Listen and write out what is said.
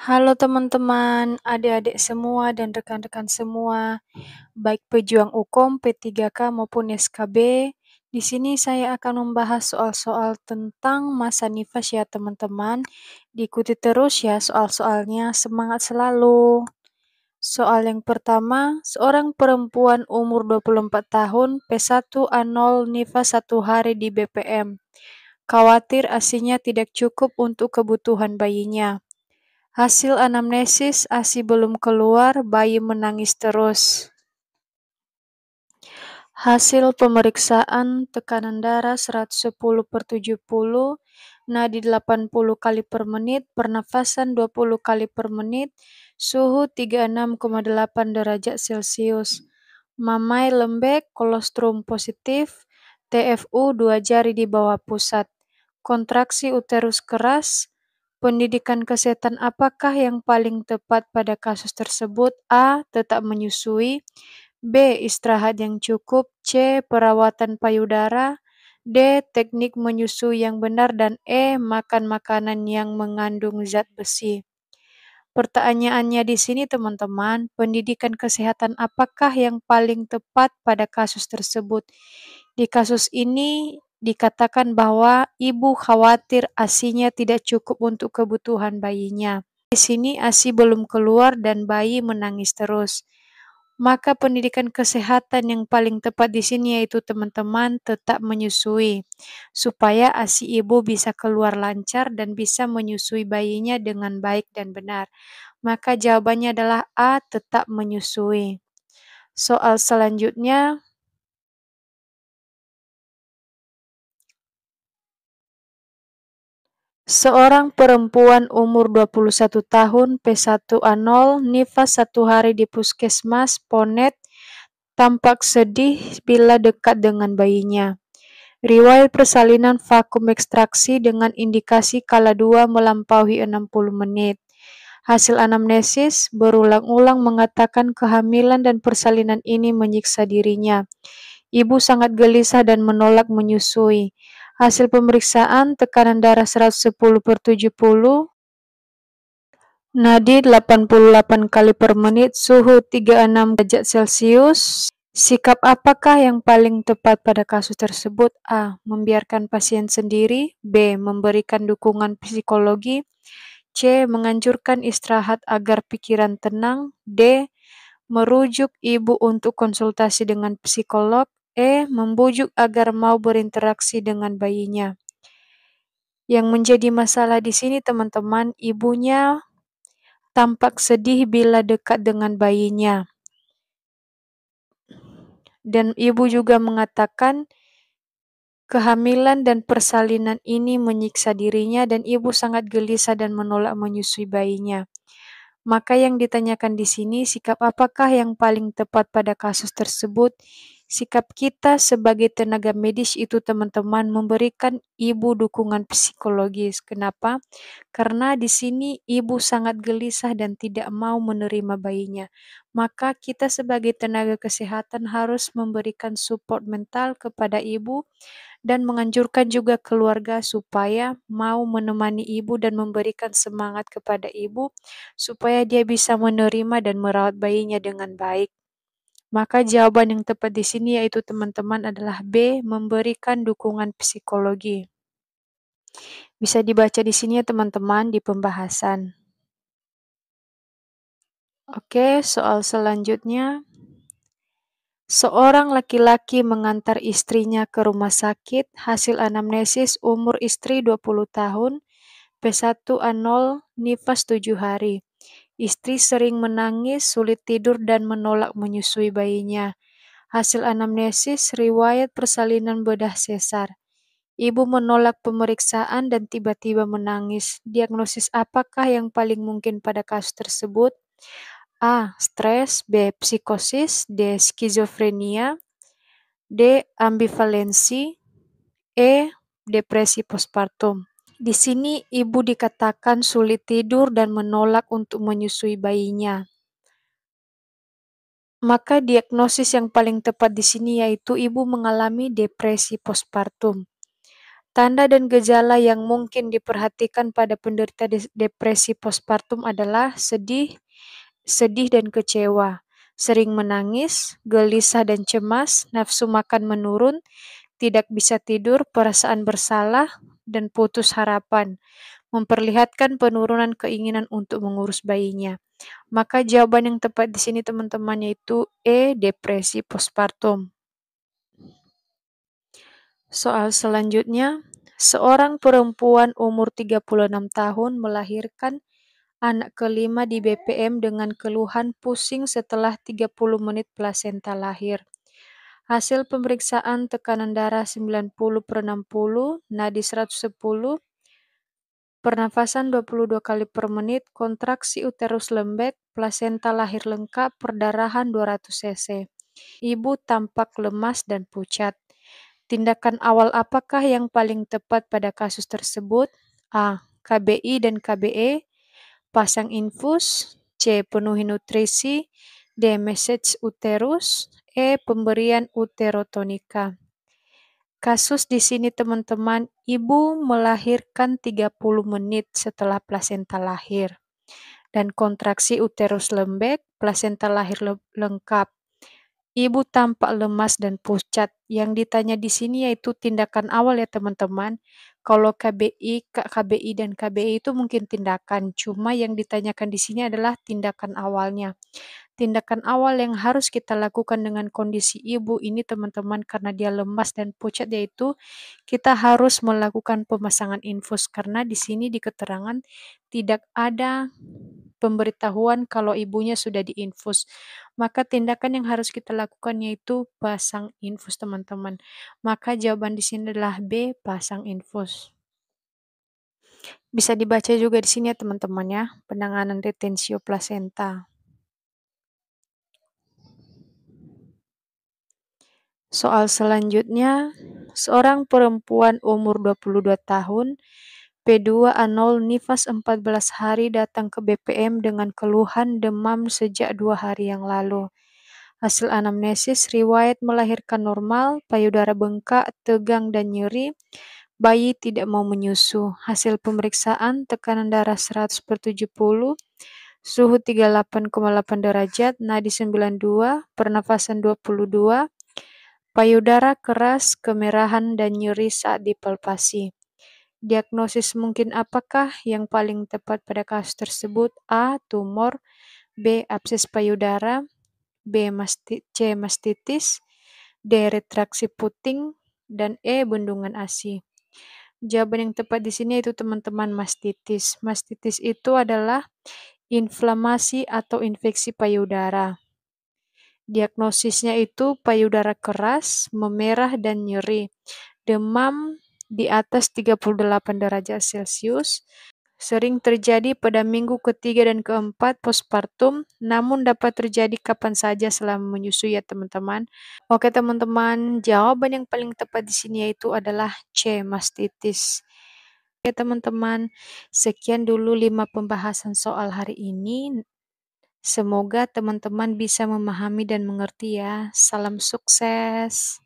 Halo teman-teman, adik-adik semua dan rekan-rekan semua, baik pejuang Ukom, P3K maupun SKB. Di sini saya akan membahas soal-soal tentang masa nifas ya teman-teman. Diikuti terus ya soal-soalnya, semangat selalu. Soal yang pertama, seorang perempuan umur 24 tahun, P1A0 nifas 1 hari di BPM. Khawatir ASINya tidak cukup untuk kebutuhan bayinya. Hasil anamnesis, ASI belum keluar, bayi menangis terus. Hasil pemeriksaan tekanan darah 110/70, nadi 80 kali per menit, pernafasan 20 kali per menit, suhu 36,8 derajat Celcius. Mamai lembek, kolostrum positif, TFU 2 jari di bawah pusat. Kontraksi uterus keras. Pendidikan kesehatan apakah yang paling tepat pada kasus tersebut? A. Tetap menyusui. B. Istirahat yang cukup. C. Perawatan payudara. D. Teknik menyusui yang benar. Dan E. Makan makanan yang mengandung zat besi. Pertanyaannya di sini teman-teman, pendidikan kesehatan apakah yang paling tepat pada kasus tersebut? Di kasus ini dikatakan bahwa ibu khawatir ASINya tidak cukup untuk kebutuhan bayinya. Di sini ASI belum keluar dan bayi menangis terus. Maka pendidikan kesehatan yang paling tepat di sini yaitu teman-teman tetap menyusui, supaya ASI ibu bisa keluar lancar dan bisa menyusui bayinya dengan baik dan benar. Maka jawabannya adalah A, tetap menyusui. Soal selanjutnya, seorang perempuan umur 21 tahun, P1A0, nifas 1 hari di puskesmas, Ponet, tampak sedih bila dekat dengan bayinya. Riwayat persalinan vakum ekstraksi dengan indikasi kala 2 melampaui 60 menit. Hasil anamnesis berulang-ulang mengatakan kehamilan dan persalinan ini menyiksa dirinya. Ibu sangat gelisah dan menolak menyusui. Hasil pemeriksaan tekanan darah 110/70, nadi 88 kali per menit, suhu 36 derajat Celcius. Sikap apakah yang paling tepat pada kasus tersebut? A. Membiarkan pasien sendiri. B. Memberikan dukungan psikologi. C. Menganjurkan istirahat agar pikiran tenang. D. Merujuk ibu untuk konsultasi dengan psikolog. E. Membujuk agar mau berinteraksi dengan bayinya. Yang menjadi masalah di sini teman-teman, ibunya tampak sedih bila dekat dengan bayinya. Dan ibu juga mengatakan kehamilan dan persalinan ini menyiksa dirinya dan ibu sangat gelisah dan menolak menyusui bayinya. Maka yang ditanyakan di sini, sikap apakah yang paling tepat pada kasus tersebut? Sikap kita sebagai tenaga medis itu teman-teman memberikan ibu dukungan psikologis. Kenapa? Karena di sini ibu sangat gelisah dan tidak mau menerima bayinya. Maka kita sebagai tenaga kesehatan harus memberikan support mental kepada ibu dan menganjurkan juga keluarga supaya mau menemani ibu dan memberikan semangat kepada ibu supaya dia bisa menerima dan merawat bayinya dengan baik. Maka jawaban yang tepat di sini yaitu teman-teman adalah B, memberikan dukungan psikologi. Bisa dibaca di sini ya teman-teman di pembahasan. Oke, soal selanjutnya. Seorang laki-laki mengantar istrinya ke rumah sakit, hasil anamnesis umur istri 20 tahun, P1A0, nifas 7 hari. Istri sering menangis, sulit tidur dan menolak menyusui bayinya. Hasil anamnesis riwayat persalinan bedah sesar. Ibu menolak pemeriksaan dan tiba-tiba menangis. Diagnosis apakah yang paling mungkin pada kasus tersebut? A. Stres. B. Psikosis. D. Skizofrenia. D. Ambivalensi. E. Depresi postpartum. Di sini ibu dikatakan sulit tidur dan menolak untuk menyusui bayinya. Maka diagnosis yang paling tepat di sini yaitu ibu mengalami depresi postpartum. Tanda dan gejala yang mungkin diperhatikan pada penderita depresi postpartum adalah sedih dan kecewa, sering menangis, gelisah dan cemas, nafsu makan menurun, tidak bisa tidur, perasaan bersalah, dan putus harapan, memperlihatkan penurunan keinginan untuk mengurus bayinya. Maka jawaban yang tepat di sini teman-teman yaitu E, depresi postpartum. Soal selanjutnya, seorang perempuan umur 36 tahun melahirkan anak kelima di BPM dengan keluhan pusing setelah 30 menit plasenta lahir. Hasil pemeriksaan tekanan darah 90/60, nadi 110, pernafasan 22 kali per menit, kontraksi uterus lembek, plasenta lahir lengkap, perdarahan 200 cc. Ibu tampak lemas dan pucat. Tindakan awal apakah yang paling tepat pada kasus tersebut? A. KBI dan KBE, pasang infus. C. Penuhi nutrisi. D. Message uterus. E. Pemberian uterotonika. Kasus di sini teman-teman, ibu melahirkan 30 menit setelah plasenta lahir. Dan kontraksi uterus lembek, plasenta lahir lengkap. Ibu tampak lemas dan pucat. Yang ditanya di sini yaitu tindakan awal ya teman-teman. Kalau KBI dan KBI itu mungkin tindakan, cuma yang ditanyakan di sini adalah tindakan awalnya. Tindakan awal yang harus kita lakukan dengan kondisi ibu ini teman-teman karena dia lemas dan pucat yaitu kita harus melakukan pemasangan infus karena di sini di keterangan tidak ada pemberitahuan kalau ibunya sudah diinfus. Maka tindakan yang harus kita lakukan yaitu pasang infus teman-teman. Maka jawaban di sini adalah B, pasang infus. Bisa dibaca juga di sini ya teman-teman ya, penanganan retensio plasenta. Soal selanjutnya, seorang perempuan umur 22 tahun, P2A0 nifas 14 hari datang ke BPM dengan keluhan demam sejak 2 hari yang lalu. Hasil anamnesis riwayat melahirkan normal, payudara bengkak, tegang dan nyeri, bayi tidak mau menyusu. Hasil pemeriksaan tekanan darah 100/70, suhu 38,8 derajat, nadi 92, pernafasan 22, payudara keras, kemerahan, dan nyeri saat dipalpasi. Diagnosis mungkin apakah yang paling tepat pada kasus tersebut? A. Tumor. B. Abses payudara. C. Mastitis. D. Retraksi puting. Dan E. Bendungan ASI. Jawaban yang tepat di sini itu teman-teman mastitis. Mastitis itu adalah inflamasi atau infeksi payudara. Diagnosisnya itu payudara keras, memerah dan nyeri, demam di atas 38 derajat Celcius, sering terjadi pada minggu ketiga dan keempat postpartum, namun dapat terjadi kapan saja selama menyusui ya teman-teman. Oke teman-teman, jawaban yang paling tepat di sini yaitu adalah C, mastitis. Oke teman-teman, sekian dulu 5 pembahasan soal hari ini. Semoga teman-teman bisa memahami dan mengerti ya. Salam sukses.